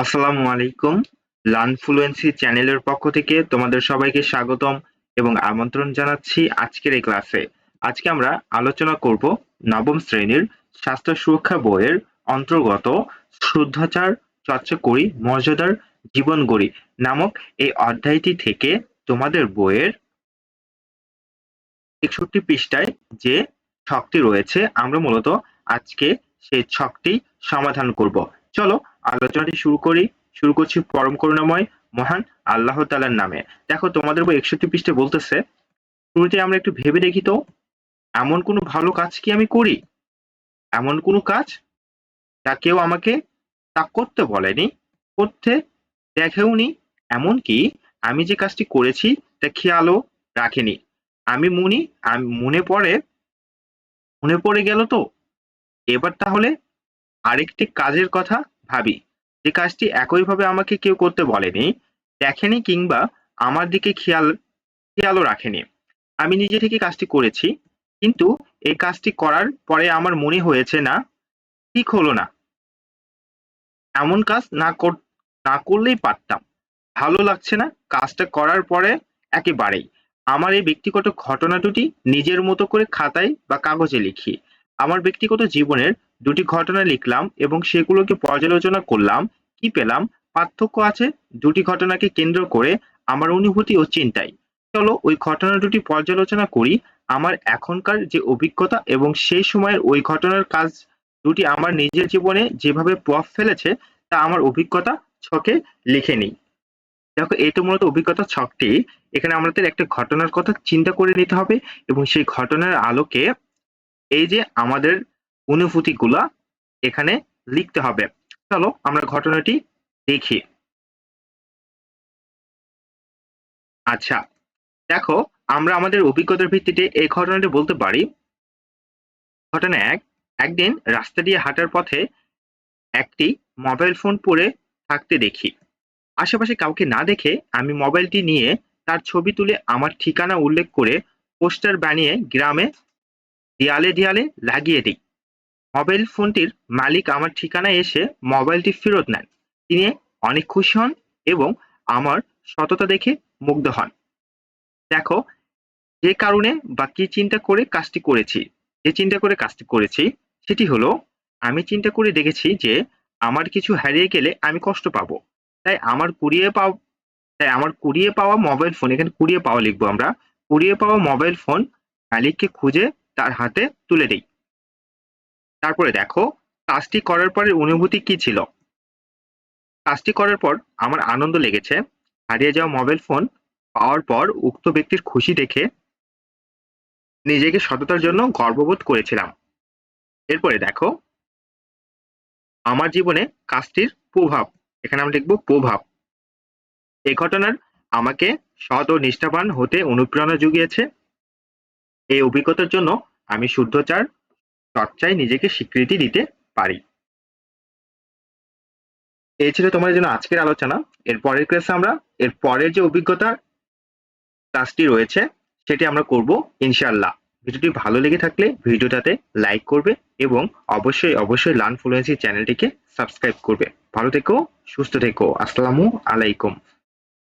আসসালামু আলাইকুম। লার্নফ্লুয়েন্সি চ্যানেলের পক্ষ থেকে তোমাদের সবাইকে স্বাগতম এবং আমন্ত্রণ জানাচ্ছি আজকের এই ক্লাসে। আজকে আমরা আলোচনা করব নবম শ্রেণীর স্বাস্থ্য সুরক্ষা বইয়ের অন্তর্গত শুদ্ধাচার চর্চা করি মর্যাদার জীবন গড়ি নামক এই অধ্যায়টি থেকে তোমাদের বইয়ের ৬১ পৃষ্ঠায় যে ছকটি রয়েছে আমরা মূলত আজকে সেই ছকটি সমাধান করব। চলো আলোচনাটি শুরু করছি পরম করুণাময় মহান আল্লাহ তাআলার নামে। দেখো তোমাদের বই ৬১ পৃষ্ঠায় বলতেছে, শুরুতে আমরা একটু ভেবে দেখি তো, এমন কোনো ভালো কাজ কি আমি করি? এমন কোনো কাজ যা কেউ আমাকে তা করতে বলেনি, করতে দেখেওনি, এমনকি আমি যে কাজটি করেছি তা খেয়ালও রাখেনি। আমি মনে পড়ে গেল তো। এবার তাহলে আরেকটি কাজের কথা ভাবি, যে কাজটি একইভাবে আমাকে কেউ করতে বলেনি, দেখেনি কিংবা আমার দিকে খেয়ালও রাখেনি। আমি নিজে থেকে কাজটি করেছি, কিন্তু এই কাজটি করার পরে আমার মনে হয়েছে না, ঠিক হলো না। এমন কাজ না করলেই পারতাম। ভালো লাগছে না কাজটা করার পরে একেবারেই। আমার এই ব্যক্তিগত ঘটনা দুটি নিজের মতো করে খাতায় বা কাগজে লিখি। আমার ব্যক্তিগত জীবনের দুটি ঘটনা লিখলাম এবং সেগুলোকে পর্যালোচনা করলাম। কি পেলাম? পার্থক্য আছে দুটি ঘটনাকে কেন্দ্র করে আমার অনুভূতি ও চিন্তায়। চলো ওই ঘটনা দুটি পর্যালোচনা করি। আমার এখনকার যে অভিজ্ঞতা এবং সেই সময়ের ওই ঘটনার কাজ দুটি আমার নিজের জীবনে যেভাবে প্রভাব ফেলেছে তা আমার অভিজ্ঞতা ছকে লিখে নিই। দেখো এই তো মূলত অভিজ্ঞতা ছকটি। এখানে আমাদের একটা ঘটনার কথা চিন্তা করে নিতে হবে এবং সেই ঘটনার আলোকে এই যে আমাদের অনুভূতিগুলা এখানে লিখতে হবে। চলো আমরা ঘটনাটি দেখি। আচ্ছা, দেখো আমরা আমাদের অভিজ্ঞতার ভিত্তিতে এই ঘটনাটি বলতে পারি। ঘটনা ১, একদিন রাস্তা দিয়ে হাঁটার পথে একটি মোবাইল ফোন পড়ে থাকতে দেখি। আশেপাশে কাউকে না দেখে আমি মোবাইলটি নিয়ে তার ছবি তুলে আমার ঠিকানা উল্লেখ করে পোস্টার বানিয়ে গ্রামে দেয়ালে লাগিয়ে দিই। মোবাইল ফোনটির মালিক আমার ঠিকানায় এসে মোবাইলটি ফেরত নেন। তিনি অনেক খুশি হন এবং আমার সততা দেখে মুগ্ধ হন। দেখো যে কারণে বা কি চিন্তা করে কাজটি করেছি সেটি হলো, আমি চিন্তা করে দেখেছি যে আমার কিছু হারিয়ে গেলে আমি কষ্ট পাবো। তাই আমার কুড়িয়ে পাওয়া মোবাইল ফোন, এখানে কুড়িয়ে পাওয়া লিখবো আমরা, কুড়িয়ে পাওয়া মোবাইল ফোন মালিককে খুঁজে তার হাতে তুলে দেই। তারপরে দেখো কাজটি করার পরের অনুভূতি কি ছিল। কাজটি করার পর আমার আনন্দ লেগেছে। হারিয়ে যাওয়া মোবাইল ফোন পাওয়ার পর উক্ত ব্যক্তির খুশি দেখে নিজেকে সততার জন্য গর্ববোধ করেছিলাম। এরপরে দেখো আমার জীবনে কাজটির প্রভাব, এখানে আমরা লিখবো প্রভাব। এই ঘটনার আমাকে সৎ ও নিষ্ঠাবান হতে অনুপ্রেরণা জুগিয়েছে। এই অভিজ্ঞতার জন্য আমি শুদ্ধাচার চর্চায় নিজেকে স্বীকৃতি দিতে পারি। এই ছিল তোমাদের জন্য আজকের আলোচনা। এর পরের ক্লাসে আমরা এর পরের যে অভিজ্ঞতা ক্লাসটি রয়েছে সেটি আমরা করব ইনশাআল্লাহ। ভিডিওটি ভালো লেগে থাকলে ভিডিওটাতে লাইক করবে এবং অবশ্যই লার্নফ্লুয়েন্সি চ্যানেলটিকে সাবস্ক্রাইব করবে। ভালো থেকো, সুস্থ থেকো। আসসালামু আলাইকুম।